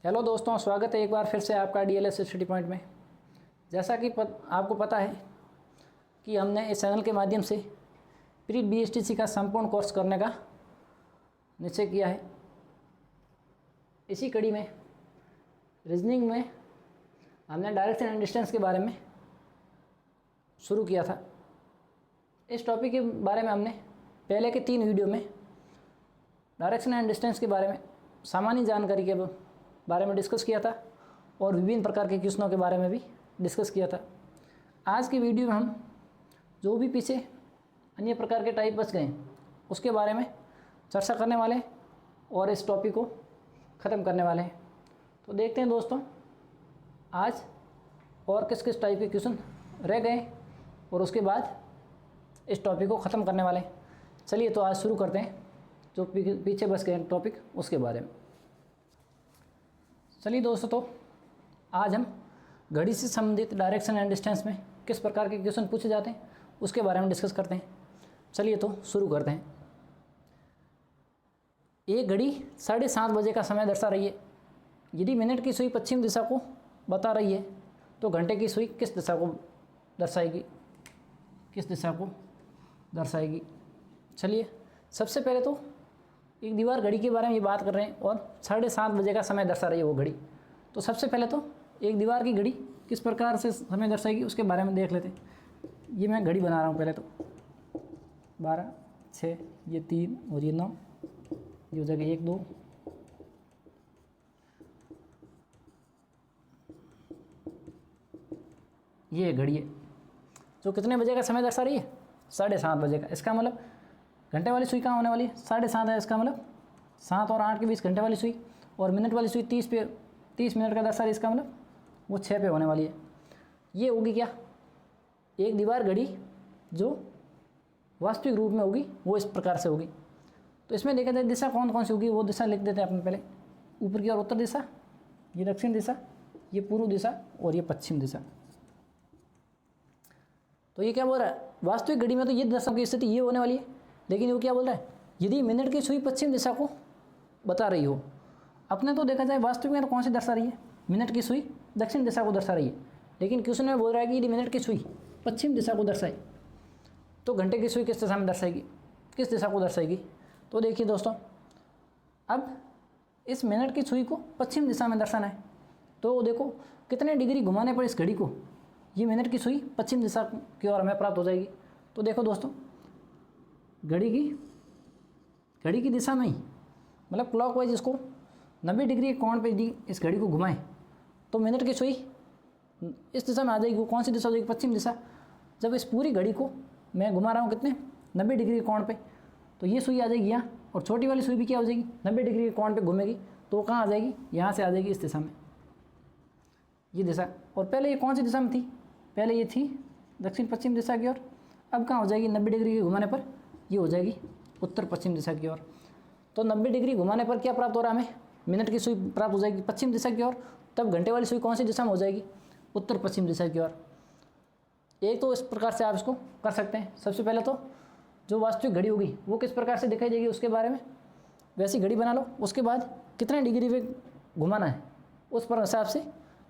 Hello दोस्तों, स्वागत है एक बार फिर से आपका डीएलएस स्टडी पॉइंट में। जैसा कि आपको पता है कि हमने इस चैनल के माध्यम से प्री बीएसटीसी का संपूर्ण कोर्स करने का निश्चय किया है। इसी कड़ी में रीजनिंग में हमने डायरेक्शन एंड डिस्टेंस के बारे में शुरू किया था। इस टॉपिक के बारे में हमने पहले के 3 वीडियो में डायरेक्शन एंड डिस्टेंस के बारे में सामान्य जानकारी के बारे में डिस्कस किया था और विभिन्न प्रकार के क्वेश्चनों के बारे में भी डिस्कस किया था। आज की वीडियो में हम जो भी पीछे अन्य प्रकार के टाइप बच गए उसके बारे में चर्चा करने वाले हैं और इस टॉपिक को ख़त्म करने वाले हैं। तो देखते हैं दोस्तों आज और किस किस टाइप के क्वेश्चन रह गए और उसके बाद इस टॉपिक को ख़त्म करने वाले हैं। चलिए तो आज शुरू करते हैं जो पीछे बच गए टॉपिक उसके बारे में। चलिए दोस्तों, तो आज हम घड़ी से संबंधित डायरेक्शन एंड डिस्टेंस में किस प्रकार के क्वेश्चन पूछे जाते हैं उसके बारे में डिस्कस करते हैं। चलिए तो शुरू करते हैं। एक घड़ी 7:30 बजे का समय दर्शा रही है। यदि मिनट की सुई पश्चिम दिशा को बता रही है तो घंटे की सुई किस दिशा को दर्शाएगी? चलिए सबसे पहले तो एक दीवार घड़ी के बारे में ये बात कर रहे हैं और 7:30 बजे का समय दर्शा रही है वो घड़ी। तो सबसे पहले तो एक दीवार की घड़ी किस प्रकार से समय दर्शाएगी उसके बारे में देख लेते हैं। ये मैं घड़ी बना रहा हूँ। पहले तो 12, 6, ये 3 और ये 9, ये हो जाएगा 1, 2, ये घड़ी है जो कितने बजे का समय दर्शा रही है? 7:30 बजे का। इसका मतलब घंटे वाली सुई कहाँ होने वाली है? 7:30 है। इसका मतलब 7 और 8 के बीच घंटे वाली सुई, और मिनट वाली सुई 30 मिनट का दर्शा रही है। इसका मतलब वो 6 पे होने वाली है। ये होगी क्या? एक दीवार घड़ी जो वास्तविक रूप में होगी वो इस प्रकार से होगी। तो इसमें देखा जाए दिशा कौन कौन सी होगी वो दिशा लिख देते हैं अपन पहले। ऊपर की ओर उत्तर दिशा, ये दक्षिण दिशा, ये पूर्व दिशा और ये पश्चिम दिशा। तो ये क्या बोल रहा है? वास्तविक घड़ी में तो ये दशा की स्थिति ये होने वाली है, लेकिन वो क्या बोल रहा है? यदि मिनट की सुई पश्चिम दिशा को बता रही हो। अपने तो देखा जाए वास्तविक में तो कौन सी दर्शा रही है? मिनट की सुई दक्षिण दिशा को दर्शा रही है, लेकिन क्वेश्चन में बोल रहा है कि यदि मिनट की सुई पश्चिम दिशा को दर्शाए तो घंटे की सुई किस दिशा में दर्शाएगी, किस दिशा को दर्शाएगी? तो देखिए दोस्तों, अब इस मिनट की सुई को पश्चिम दिशा में दर्शाना है तो देखो कितने डिग्री घुमाने पर इस घड़ी को ये मिनट की सुई पश्चिम दिशा की ओर हमें प्राप्त हो जाएगी। तो देखो दोस्तों, घड़ी की दिशा में ही मतलब क्लॉकवाइज इसको 90 डिग्री के कोण पे यदि इस घड़ी को घुमाएं तो मिनट की सुई इस दिशा में आ जाएगी। वो कौन सी दिशा हो जाएगी? पश्चिम दिशा। जब इस पूरी घड़ी को मैं घुमा रहा हूँ कितने 90 डिग्री के कोण पे, तो ये सुई आ जाएगी यहाँ, और छोटी वाली सुई भी क्या हो जाएगी? 90 डिग्री के कोण पे घूमेगी तो वो कहाँ आ जाएगी? यहाँ से आ जाएगी इस दिशा में, ये दिशा। और पहले ये कौन सी दिशा में थी? पहले ये थी दक्षिण पश्चिम दिशा की ओर। अब कहाँ हो जाएगी? 90 डिग्री के घुमाने पर ये हो जाएगी उत्तर पश्चिम दिशा की ओर। तो 90 डिग्री घुमाने पर क्या प्राप्त हो रहा है हमें? मिनट की सुई प्राप्त हो जाएगी पश्चिम दिशा की ओर। तब घंटे वाली सुई कौन सी दिशा में हो जाएगी? उत्तर पश्चिम दिशा की ओर। एक तो इस प्रकार से आप इसको कर सकते हैं। सबसे पहले तो जो वास्तविक घड़ी होगी वो किस प्रकार से दिखाई देगी उसके बारे में वैसी घड़ी बना लो। उसके बाद कितने डिग्री पे घुमाना है उस पर हिसाब से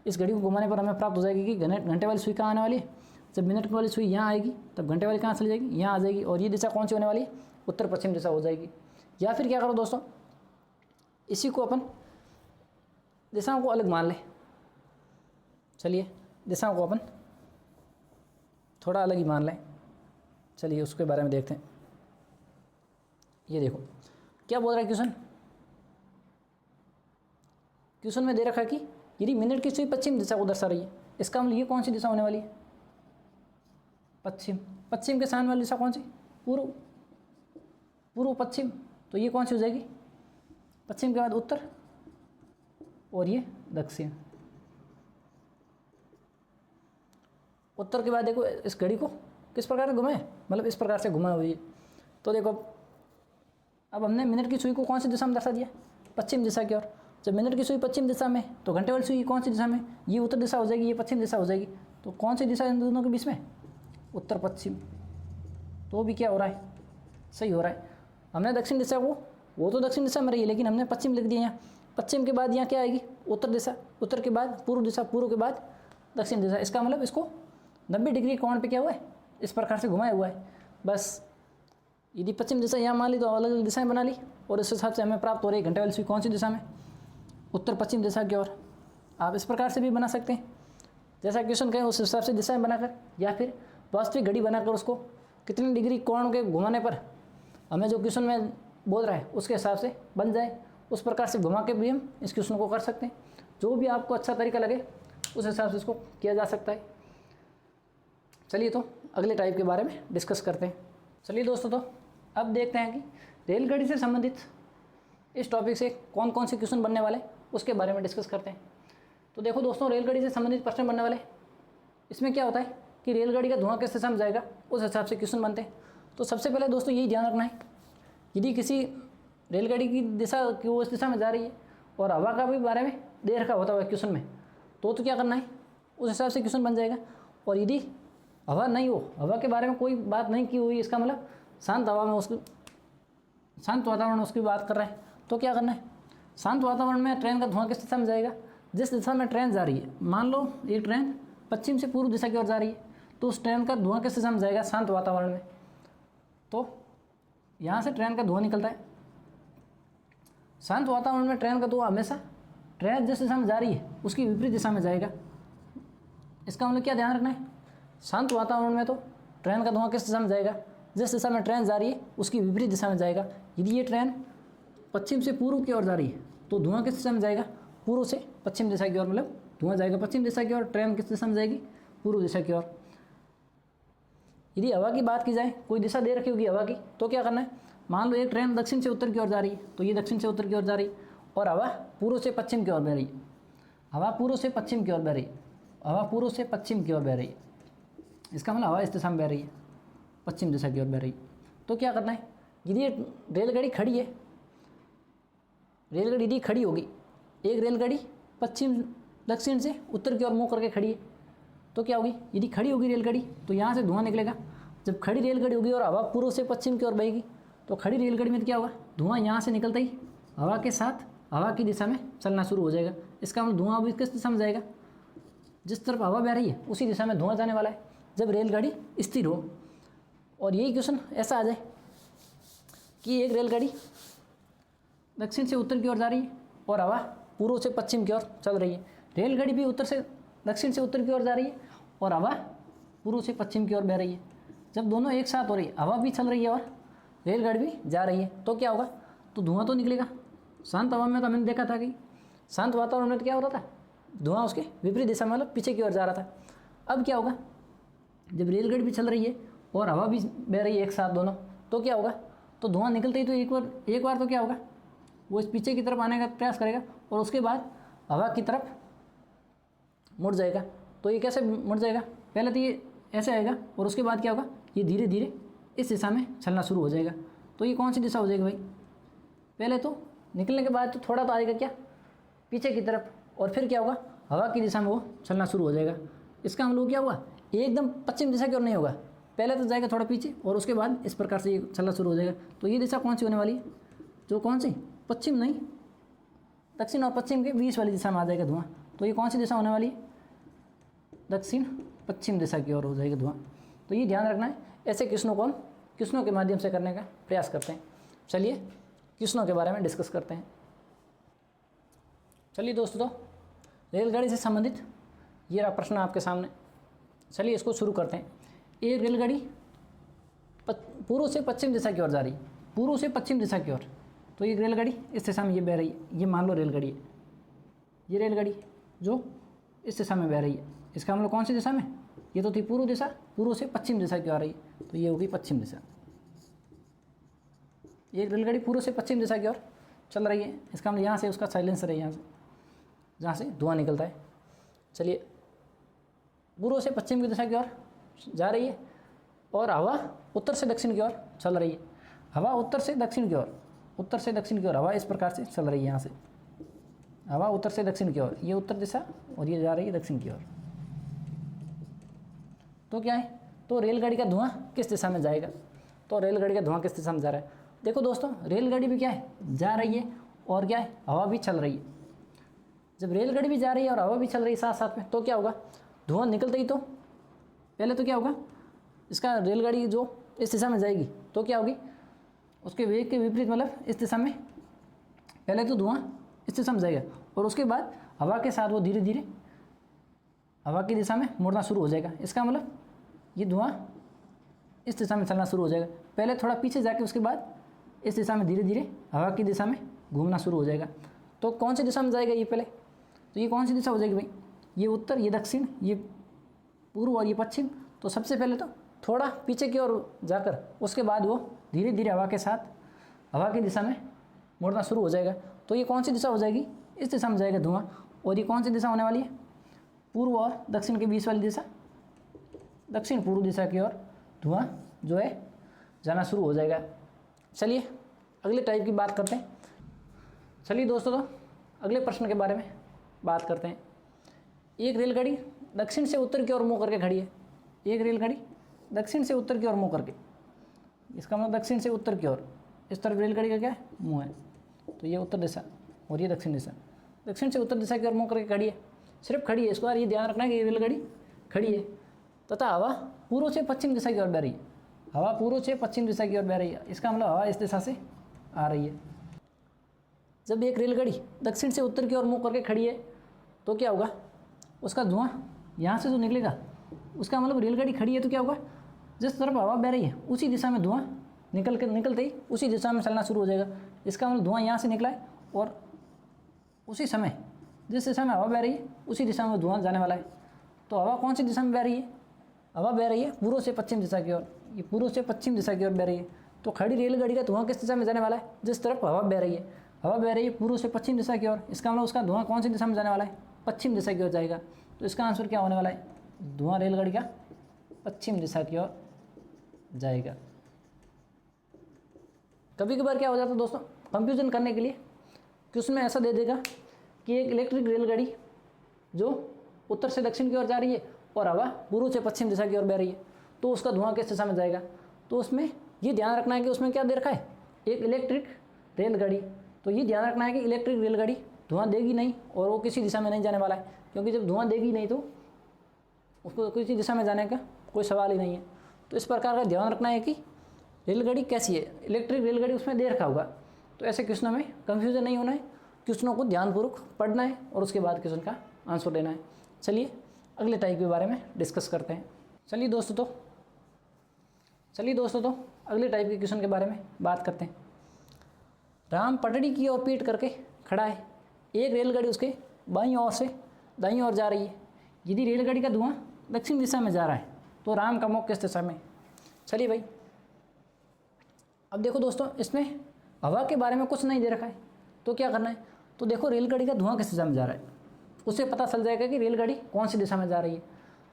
इस घड़ी को घुमाने पर हमें प्राप्त हो जाएगी कि घंटे वाली सुई कहाँ आने वाली है। जब मिनट वाली सुई यहाँ आएगी तब घंटे वाली कहाँ चली जाएगी? यहाँ आ जाएगी। और ये दिशा कौन सी होने वाली है? उत्तर पश्चिम दिशा हो जाएगी। या फिर क्या करो दोस्तों, इसी को अपन दिशाओं को अलग मान लें। चलिए दिशाओं को अपन थोड़ा अलग ही मान लें। चलिए उसके बारे में देखते हैं। ये देखो क्या बोल रहा है क्वेश्चन में दे रखा है कि यदि मिनट की सुई पश्चिम दिशा को दर्शा रही है, इसका मतलब ये कौन सी दिशा होने वाली है? पश्चिम। पश्चिम के सामने वाली दिशा कौन सी? पूर्व पश्चिम। तो ये कौन सी हो जाएगी? पश्चिम के बाद उत्तर और ये दक्षिण। उत्तर के बाद देखो इस घड़ी को किस प्रकार से घुमाए, मतलब इस प्रकार से घुमा हुई है। तो देखो अब हमने मिनट की सुई को कौन सी दिशा में दर्शा दिया? पश्चिम दिशा की ओर। जब मिनट की सुई पश्चिम दिशा में तो घंटे वाली सुई कौन सी दिशा में? ये उत्तर दिशा हो जाएगी, ये पश्चिम दिशा हो जाएगी। तो कौन सी दिशा इन दोनों के बीच में? उत्तर पश्चिम। तो भी क्या हो रहा है? सही हो रहा है। हमने दक्षिण दिशा को, वो तो दक्षिण दिशा में रही है लेकिन हमने पश्चिम लिख दिया यहाँ। पश्चिम के बाद यहाँ क्या आएगी, उत्तर दिशा, उत्तर के बाद पूर्व दिशा, पूर्व के बाद दक्षिण दिशा। इसका मतलब इसको 90 डिग्री कोण पे क्या हुआ है, इस प्रकार से घुमाया हुआ है। बस यदि पश्चिम दिशा यहाँ मान ली तो अलग अलग दिशाएं बना ली, और इस हिसाब से हमें प्राप्त हो रही है घंटे वाली सुई कौन सी दिशा में, उत्तर पश्चिम दिशा की ओर। आप इस प्रकार से भी बना सकते हैं, जैसा क्वेश्चन कहें उस हिसाब से दिशाएं बनाकर, या फिर वास्तविक घड़ी बनाकर उसको कितनी डिग्री कोण के घुमाने पर हमें जो क्वेश्चन में बोल रहा है उसके हिसाब से बन जाए, उस प्रकार से घुमा के भी हम इस क्वेश्चन को कर सकते हैं। जो भी आपको अच्छा तरीका लगे उस हिसाब से इसको किया जा सकता है। चलिए तो अगले टाइप के बारे में डिस्कस करते हैं। चलिए दोस्तों, तो अब देखते हैं कि रेलगाड़ी से संबंधित इस टॉपिक से कौन कौन से क्वेश्चन बनने वाले उसके बारे में डिस्कस करते हैं। तो देखो दोस्तों, रेलगाड़ी से संबंधित प्रश्न बनने वाले, इसमें क्या होता है कि रेलगाड़ी का धुआं किस दिशा में जाएगा उस हिसाब से क्वेश्चन बनते हैं। तो सबसे पहले दोस्तों यही ध्यान रखना है, यदि किसी रेलगाड़ी की दिशा कि वो इस दिशा में जा रही है और हवा का भी बारे में दे रखा होता है क्वेश्चन में, तो क्या करना है, उस हिसाब से क्वेश्चन बन जाएगा। और यदि हवा नहीं हो, हवा के बारे में कोई बात नहीं की हुई, इसका मतलब शांत हवा में उसकी शांत वातावरण में उसकी बात कर रहा है, तो क्या करना है, शांत वातावरण में ट्रेन का धुआं किस दिशा में जाएगा, जिस दिशा में ट्रेन जा रही है। मान लो ये ट्रेन पश्चिम से पूर्व दिशा की ओर जा रही है, तो उस ट्रेन का धुआं किस दिशा में जाएगा, शांत वातावरण में। तो यहाँ से ट्रेन का धुआं निकलता है, शांत वातावरण में ट्रेन का धुआं हमेशा ट्रेन जिस दिशा में जा रही है उसकी विपरीत दिशा में जाएगा। इसका मतलब क्या ध्यान रखना है, शांत वातावरण में तो ट्रेन का धुआं किस दिशा में जाएगा, जिस दिशा में ट्रेन जा रही है उसकी विपरीत दिशा में जाएगा। यदि ये ट्रेन पश्चिम से पूर्व की ओर जा रही है तो धुआं किस दिशा में जाएगा, पूर्व से पश्चिम दिशा की ओर, मतलब धुआं जाएगा पश्चिम दिशा की ओर, ट्रेन किस दिशा में जाएगी, पूर्व दिशा की ओर। यदि हवा की बात की जाए, कोई दिशा दे रखी होगी हवा की, तो क्या करना है, मान लो एक ट्रेन दक्षिण से उत्तर की ओर जा रही है, तो ये दक्षिण से उत्तर की ओर जा रही है, और हवा पूर्व से पश्चिम की ओर बह रही है, हवा पूर्व से पश्चिम की ओर बह रही है, हवा पूर्व से पश्चिम की ओर बह रही है। इसका मतलब हवा इस दिशा में बह रही है, पश्चिम दिशा की ओर बह रही है। तो क्या करना है, यदि रेलगाड़ी खड़ी है, रेलगाड़ी यदि खड़ी होगी, एक रेलगाड़ी पश्चिम दक्षिण से उत्तर की ओर मुँह करके खड़ी है, तो क्या होगी, यदि खड़ी होगी रेलगाड़ी तो यहाँ से धुआं निकलेगा। जब खड़ी रेलगाड़ी होगी और हवा पूर्व से पश्चिम की ओर बहेगी, तो खड़ी रेलगाड़ी में क्या होगा, धुआं यहाँ से निकलता ही हवा के साथ हवा की दिशा में चलना शुरू हो जाएगा। इसका मतलब धुआं अभी किस दिशा में जाएगा, जिस तरफ हवा बह रही है उसी दिशा में धुआं जाने वाला है जब रेलगाड़ी स्थिर हो। और यही क्वेश्चन ऐसा आ जाए कि एक रेलगाड़ी दक्षिण से उत्तर की ओर जा रही है और हवा पूर्व से पश्चिम की ओर चल रही है, रेलगाड़ी भी उत्तर से दक्षिण से उत्तर की ओर जा रही है और हवा पूर्व से पश्चिम की ओर बह रही है। जब दोनों एक साथ हो रही है, हवा भी चल रही है और रेलगाड़ी भी जा रही है, तो क्या होगा, तो धुआं तो निकलेगा। शांत हवा में तो हमने देखा था कि शांत वातावरण में तो क्या हो रहा था, धुआं उसके विपरीत दिशा में, मतलब पीछे की ओर जा रहा था। अब क्या होगा, जब रेलगाड़ी भी चल रही है और हवा भी बह रही है एक साथ दोनों, तो क्या होगा, तो धुआं निकलते ही तो एक बार तो क्या होगा, वो इस पीछे की तरफ आने का प्रयास करेगा और उसके बाद हवा की तरफ मुड़ जाएगा। तो ये कैसे मुड़ जाएगा, पहले तो ये ऐसे आएगा और उसके बाद क्या होगा, ये धीरे धीरे इस दिशा में चलना शुरू हो जाएगा। तो ये कौन सी दिशा हो जाएगी भाई, पहले तो निकलने के बाद तो थोड़ा तो आएगा क्या, पीछे की तरफ, और फिर क्या होगा, हवा की दिशा में वो चलना शुरू हो जाएगा। इसका हम लोग क्या हुआ, एकदम पश्चिम दिशा की ओर नहीं होगा, पहले तो जाएगा थोड़ा पीछे और उसके बाद इस प्रकार से ये चलना शुरू हो जाएगा। तो ये दिशा कौन सी होने वाली है, जो कौन सी, पश्चिम नहीं, दक्षिण और पश्चिम के बीच वाली दिशा में आ जाएगा धुआं। तो ये कौन सी दिशा होने वाली है, दक्षिण पश्चिम दिशा की ओर हो जाएगा धुआं। तो ये ध्यान रखना है, ऐसे क्वेश्चनों के माध्यम से करने का प्रयास करते हैं। चलिए क्वेश्चनों के बारे में डिस्कस करते हैं। चलिए दोस्तों, रेलगाड़ी से संबंधित ये रहा प्रश्न आपके सामने। चलिए इसको शुरू करते हैं। एक रेलगाड़ी पूर्व से पश्चिम दिशा की ओर जा रही है, पूर्व से पश्चिम दिशा की ओर, तो ये रेलगाड़ी इस दिशा में ये बह रही है, ये मान लो रेलगाड़ी है, ये रेलगाड़ी जो इस दिशा में बह रही है, इसका मतलब कौन सी दिशा में, ये तो थी पूर्व दिशा, पूर्व से पश्चिम दिशा की ओर आ रही है, तो ये होगी पश्चिम दिशा। ये रेलगाड़ी पूर्व से पश्चिम दिशा की ओर चल रही है, इसका मतलब यहाँ से उसका साइलेंसर है, यहाँ से जहाँ से धुआं निकलता है। चलिए पूर्व से पश्चिम की दिशा की ओर जा रही है और हवा उत्तर से दक्षिण की ओर चल रही है, हवा उत्तर से दक्षिण की ओर, उत्तर से दक्षिण की ओर हवा इस प्रकार से चल रही है, यहाँ से हवा उत्तर से दक्षिण की ओर, ये उत्तर दिशा और ये जा रही है दक्षिण की ओर। तो क्या है, तो रेलगाड़ी का धुआं किस दिशा में जाएगा, तो रेलगाड़ी का धुआं किस दिशा में जा रहा है। देखो दोस्तों, रेलगाड़ी भी क्या है, जा रही है और क्या है, हवा भी चल रही है, जब रेलगाड़ी भी जा रही है और हवा भी चल रही है साथ साथ में, तो क्या होगा, धुआं निकलते ही तो पहले तो क्या होगा, इसका रेलगाड़ी जो इस दिशा में जाएगी तो क्या होगी, उसके वेग के विपरीत, मतलब इस दिशा में पहले तो धुआं इस दिशा में जाएगा और उसके बाद हवा के साथ वो धीरे धीरे हवा की दिशा में मुड़ना शुरू हो जाएगा। इसका मतलब ये धुआं इस दिशा में चलना शुरू हो जाएगा, पहले थोड़ा पीछे जाके उसके बाद इस दिशा में धीरे धीरे हवा की दिशा में घूमना शुरू हो जाएगा। तो कौन सी दिशा में जाएगा ये पहले, तो ये कौन सी दिशा हो जाएगी भाई, ये उत्तर, ये दक्षिण, ये पूर्व और ये पश्चिम। तो सबसे पहले तो थोड़ा पीछे की ओर जाकर उसके बाद वो धीरे धीरे हवा के साथ हवा की दिशा में मुड़ना शुरू हो जाएगा। तो ये कौन सी दिशा हो जाएगी, इस दिशा में जाएगा धुआं। और ये कौन सी दिशा होने वाली है, पूर्व और दक्षिण के बीच वाली दिशा, दक्षिण पूर्व दिशा की ओर धुआं जो है जाना शुरू हो जाएगा। चलिए अगले टाइप की बात करते हैं। चलिए दोस्तों, तो अगले प्रश्न के बारे में बात करते हैं। एक रेलगाड़ी दक्षिण से उत्तर की ओर मुँह करके खड़ी है, एक रेलगाड़ी दक्षिण से उत्तर की ओर मुँह करके, इसका मतलब दक्षिण से उत्तर की ओर, इस तरफ रेलगाड़ी का क्या है, मुँह है, तो ये उत्तर दिशा और ये दक्षिण दिशा। दक्षिण से उत्तर दिशा की ओर मुँह करके खड़ी है, सिर्फ खड़ी है, इसको बार ये ध्यान रखना है कि ये रेलगाड़ी खड़ी है तथा हवा पूर्व से पश्चिम दिशा की ओर बह रही है, हवा पूर्व से पश्चिम दिशा की ओर बह रही है। इसका मतलब हवा इस दिशा से आ रही है। जब एक रेलगाड़ी दक्षिण से उत्तर की ओर मुँह करके खड़ी है तो क्या होगा, उसका धुआं यहाँ से जो निकलेगा, उसका मतलब रेलगाड़ी खड़ी है तो क्या होगा, जिस तरफ हवा बह रही है उसी दिशा में धुआं निकलते ही उसी दिशा में चलना शुरू हो जाएगा। इसका मतलब धुआं यहाँ से निकला है और उसी समय जिस दिशा में हवा बह रही है उसी दिशा में धुआं जाने वाला है। तो हवा कौन सी दिशा में बह रही है, हवा बह रही है पूर्व से पश्चिम दिशा की ओर, ये पूर्व से पश्चिम दिशा की ओर बह रही है। तो खड़ी रेलगाड़ी का धुआं किस दिशा में जाने वाला है, जिस तरफ हवा बह रही है, हवा बह रही है पूर्व से पश्चिम दिशा की ओर, इसका मतलब उसका धुआं कौन सी दिशा में जाने वाला है, पश्चिम दिशा की ओर जाएगा। तो इसका आंसर क्या होने वाला है, धुआं रेलगाड़ी का पश्चिम दिशा की ओर जाएगा। कभी कभार क्या हो जाता है दोस्तों, कंफ्यूजन करने के लिए क्वेश्चन में ऐसा दे देगा कि एक इलेक्ट्रिक रेलगाड़ी जो उत्तर से दक्षिण की ओर जा रही है और हवा पूर्व से पश्चिम दिशा की ओर बह रही है, तो उसका धुआं किस दिशा में जाएगा। तो उसमें ये ध्यान रखना है कि उसमें क्या दे रखा है, एक इलेक्ट्रिक रेलगाड़ी। तो ये ध्यान रखना है कि इलेक्ट्रिक रेलगाड़ी धुआं देगी नहीं और वो किसी दिशा में नहीं जाने वाला है, क्योंकि जब धुआं देगी नहीं तो उसको किसी दिशा में जाने का कोई सवाल ही नहीं है। तो इस प्रकार का ध्यान रखना है कि रेलगाड़ी कैसी है, इलेक्ट्रिक रेलगाड़ी उसमें दे रखा होगा। तो ऐसे क्वेश्चनों में कंफ्यूजन नहीं होना है, क्वेश्चनों को ध्यानपूर्वक पढ़ना है और उसके बाद क्वेश्चन का आंसर देना है। चलिए अगले टाइप के बारे में डिस्कस करते हैं। चलिए दोस्तों तो अगले टाइप के क्वेश्चन के बारे में बात करते हैं। राम पटड़ी की ओर पीट करके खड़ा है, एक रेलगाड़ी उसके बाईं ओर से दाईं ओर जा रही है। यदि रेलगाड़ी का धुआं दक्षिण दिशा में जा रहा है तो राम का मुख किस दिशा में। चलिए भाई, अब देखो दोस्तों, इसमें हवा के बारे में कुछ नहीं दे रखा है, तो क्या करना है, तो देखो रेलगाड़ी का धुआं किस दिशा में जा रहा है, उससे पता चल जाएगा कि रेलगाड़ी कौन सी दिशा में जा रही है।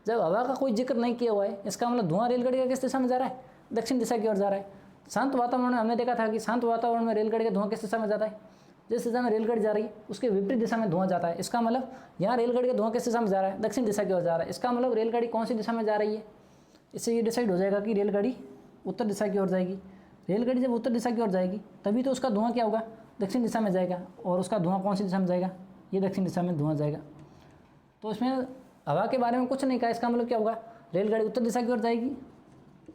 जब हवा का कोई जिक्र नहीं किया हुआ है, इसका मतलब धुआं रेलगाड़ी का किस दिशा में जा रहा है, दक्षिण दिशा की ओर जा रहा है। शांत वातावरण में हमने देखा था कि शांत वातावरण में रेलगाड़ी का धुआं किस दिशा में जाता है, जिस दिशा में रेलगाड़ी जा रही है उसके विपरीत दिशा में धुआं जाता है। इसका मतलब यहाँ रेलगाड़ी का धुआं किस दिशा में जा रहा है, दक्षिण दिशा की ओर जा रहा है। इसका मतलब रेलगाड़ी कौन सी दिशा में जा रही है, इससे ये डिसाइड हो जाएगा कि रेलगाड़ी उत्तर दिशा की ओर जाएगी। रेलगाड़ी जब उत्तर दिशा की ओर जाएगी तभी तो उसका धुआं क्या होगा, दक्षिण दिशा में जाएगा, और उसका धुआं कौन सी दिशा में जाएगा, ये दक्षिण दिशा में धुआं जाएगा। तो इसमें हवा के बारे में कुछ नहीं कहा, इसका मतलब क्या होगा, रेलगाड़ी उत्तर दिशा की ओर जाएगी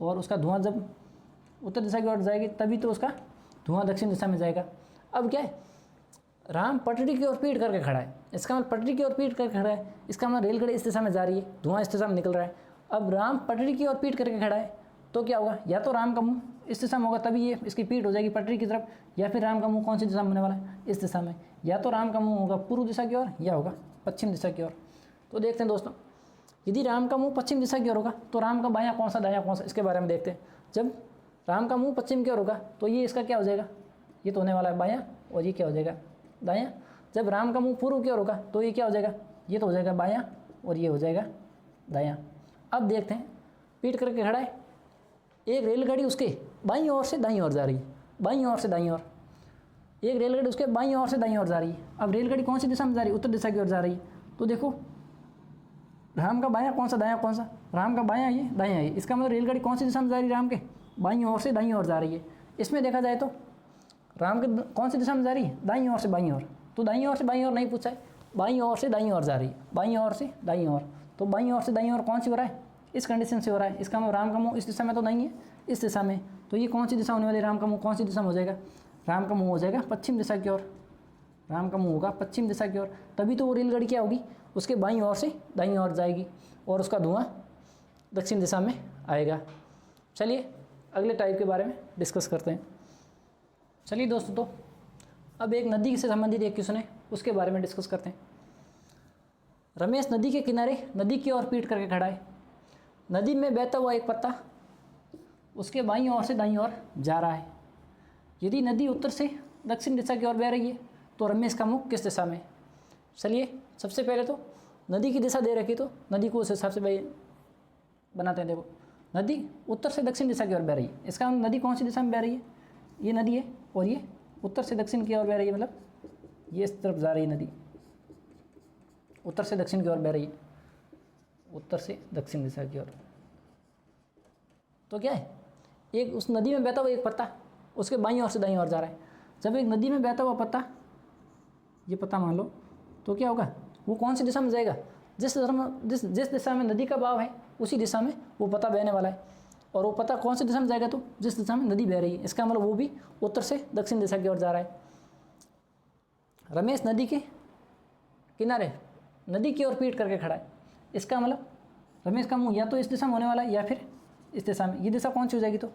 और उसका धुआं जब उत्तर दिशा की ओर जाएगी तभी तो उसका धुआं दक्षिण दिशा में जाएगा। अब क्या है, राम पटरी की ओर पीट करके खड़ा है, इसका मतलब पटरी की ओर पीट करके खड़ा है, इसका मतलब रेलगाड़ी इस दिशा में जा रही है, धुआं इस दिशा में निकल रहा है। अब राम पटरी की ओर पीट करके खड़ा है तो क्या होगा, या तो राम का मुंह इस दिशा में होगा तभी ये इसकी पीठ हो जाएगी पटरी की तरफ, या फिर राम का मुंह कौन सी दिशा में होने वाला है, इस दिशा में। या तो राम का मुंह होगा पूर्व दिशा की ओर या होगा पश्चिम दिशा की ओर। तो देखते हैं दोस्तों, यदि राम का मुंह पश्चिम दिशा की ओर होगा तो राम का बायां कौन सा दायां कौन सा, इसके बारे में देखते हैं। जब राम का मुंह पश्चिम की ओर होगा तो ये इसका क्या हो जाएगा, ये तो होने वाला है बायां, और ये क्या हो जाएगा, दायां। जब राम का मुंह पूर्व की ओर होगा तो ये क्या हो जाएगा, ये तो हो जाएगा बायां और ये हो जाएगा दायां। अब देखते हैं, पीट करके खड़ा है, एक रेलगाड़ी उसके बाईं ओर से दाईं ओर जा रही है, बाईं ओर से दाईं ओर, एक रेलगाड़ी उसके बाईं ओर से दाईं ओर जा रही है। अब रेलगाड़ी कौन सी दिशा में जा रही है, उत्तर दिशा की ओर जा रही है। तो देखो राम का बायां कौन सा दायां कौन सा, राम का बायां ये दायां ये, इसका मतलब रेलगाड़ी कौन सी दिशा में जा रही है, राम के बाईं ओर से दाईं ओर जा रही है। इसमें देखा जाए तो राम के कौन सी दिशा में जा रही है, दाईं ओर से बाईं ओर। तो दाईं ओर से बाईं ओर नहीं पूछा है, बाईं ओर से दाईं ओर जा रही है, बाईं ओर से दाईं ओर। तो बाईं ओर से दाईं ओर कौन सी हो रहा है, इस कंडीशन से हो रहा है। इसका मतलब राम का मुँह इस दिशा में तो नहीं है, इस दिशा में। तो ये कौन सी दिशा होने वाली है, राम का मुँह कौन सी दिशा में हो जाएगा, राम का मुँह हो जाएगा पश्चिम दिशा की ओर। राम का मुँह होगा पश्चिम दिशा की ओर, तभी तो वो रेलगाड़ी क्या होगी, उसके बाईं ओर से दाईं ओर जाएगी और उसका धुआं दक्षिण दिशा में आएगा। चलिए अगले टाइप के बारे में डिस्कस करते हैं। चलिए दोस्तों, तो अब एक नदी से संबंधित एक क्वेश्चन है, उसके बारे में डिस्कस करते हैं। रमेश नदी के किनारे नदी की ओर पीठ करके खड़ा है। नदी में बहता हुआ एक पत्ता उसके बाईं ओर से दाईं ओर जा रहा है। यदि नदी उत्तर से दक्षिण दिशा की ओर बह रही है तो रमेश का मुख किस दिशा में। चलिए सबसे पहले तो नदी की दिशा दे रखी, तो नदी को उस हिसाब से बनाते हैं। देखो, नदी उत्तर से दक्षिण दिशा की ओर बह रही है, इसका मतलब नदी कौन सी दिशा में बह रही है, ये नदी है और ये उत्तर से दक्षिण की ओर बह रही है, मतलब ये इस तरफ जा रही है नदी, उत्तर से दक्षिण की ओर बह रही है, उत्तर से दक्षिण दिशा की ओर। तो क्या है, एक उस नदी में बहता हुआ एक पत्ता उसके बाईं ओर से दाईं ओर जा रहा है। जब एक नदी में बहता हुआ पत्ता, ये पत्ता मान लो, तो क्या होगा, वो कौन सी दिशा में जाएगा, जिस दिशा में नदी का बहाव है उसी दिशा में वो पत्ता बहने वाला है। और वो पत्ता कौन सी दिशा में जाएगा, तो जिस दिशा में नदी बह रही है। इसका मतलब वो भी उत्तर से दक्षिण दिशा की ओर जा रहा है। रमेश नदी के किनारे नदी की ओर पीठ करके खड़ा है। इसका मतलब रमेश का मुंह या तो इस दिशा में होने वाला है या फिर इस दिशा में। ये दिशा कौन सी हो जाएगी, तो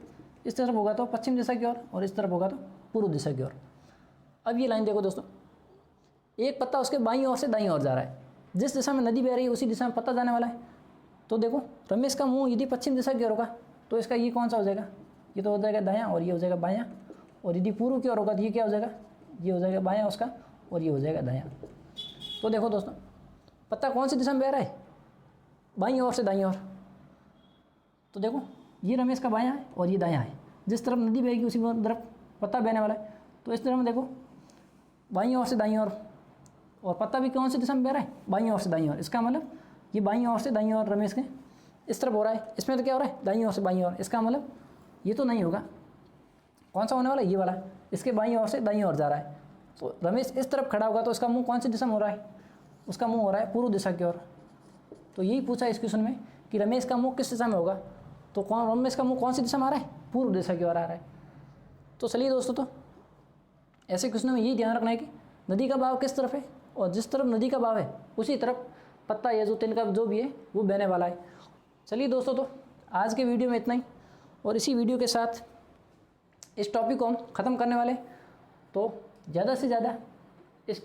इस तरफ होगा तो पश्चिम दिशा की ओर और इस तरफ होगा तो पूर्व दिशा की ओर। अब ये लाइन देखो दोस्तों, एक पत्ता उसके बाईं ओर से दाईं ओर जा रहा है। जिस दिशा में नदी बह रही है उसी दिशा में पत्ता जाने वाला है। तो देखो, रमेश का मुंह यदि पश्चिम दिशा की ओर होगा तो इसका ये कौन सा हो जाएगा, ये तो हो जाएगा दायां और ये हो जाएगा बायां। और यदि पूर्व की ओर होगा तो ये क्या हो जाएगा, ये हो जाएगा बायां उसका और ये हो जाएगा दायां। तो देखो दोस्तों, पत्ता कौन सी दिशा में बह रहा है, बाईं ओर से दाईं ओर। तो देखो, ये रमेश का बायां है और ये दायां है। जिस तरफ नदी बहेगी उसी तरफ पत्ता बहने वाला है। तो इस तरह में देखो, बाईं ओर से दाईं ओर, और पत्ता भी कौन सी दिशा में बह रहा है, बाईं ओर से दाईं ओर। इसका मतलब ये बाईं ओर से दाईं ओर रमेश के इस तरफ हो रहा है। इसमें तो क्या हो रहा है, दाईं ओर से बाईं ओर। इसका मतलब ये तो नहीं होगा, कौन सा होने वाला है, ये वाला। इसके बाईं ओर से दाईं ओर जा रहा है। तो रमेश इस तरफ खड़ा होगा तो इसका मुंह कौन सी दिशा में हो रहा है, उसका मुंह हो रहा है पूर्व दिशा की ओर। तो यही पूछा इस क्वेश्चन में कि रमेश का मुंह किस दिशा में होगा। तो रमेश का मुंह कौन सी दिशा में आ रहा है, पूर्व दिशा की ओर आ रहा है। तो चलिए दोस्तों, तो ऐसे क्वेश्चन में यही ध्यान रखना है कि नदी का बहाव किस तरफ है और जिस तरफ नदी का बहाव है उसी तरफ पत्ता या जो तिनका जो भी है वो बहने वाला है। चलिए दोस्तों, तो आज के वीडियो में इतना ही, और इसी वीडियो के साथ इस टॉपिक को हम ख़त्म करने वाले। तो ज़्यादा से ज़्यादा इस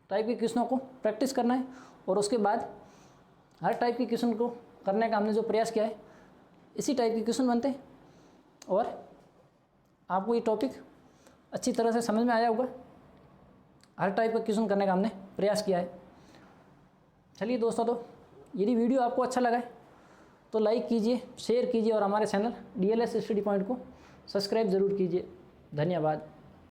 टाइप के क्वेश्चनों को प्रैक्टिस करना है और उसके बाद हर टाइप के क्वेश्चन को करने का हमने जो प्रयास किया है इसी टाइप के क्वेश्चन बनते हैं और आपको ये टॉपिक अच्छी तरह से समझ में आया होगा। हर टाइप का क्वेश्चन करने का हमने प्रयास किया है। चलिए दोस्तों, तो यदि वीडियो आपको अच्छा लगा है तो लाइक कीजिए, शेयर कीजिए और हमारे चैनल DLS स्टडी पॉइंट को सब्सक्राइब ज़रूर कीजिए। धन्यवाद।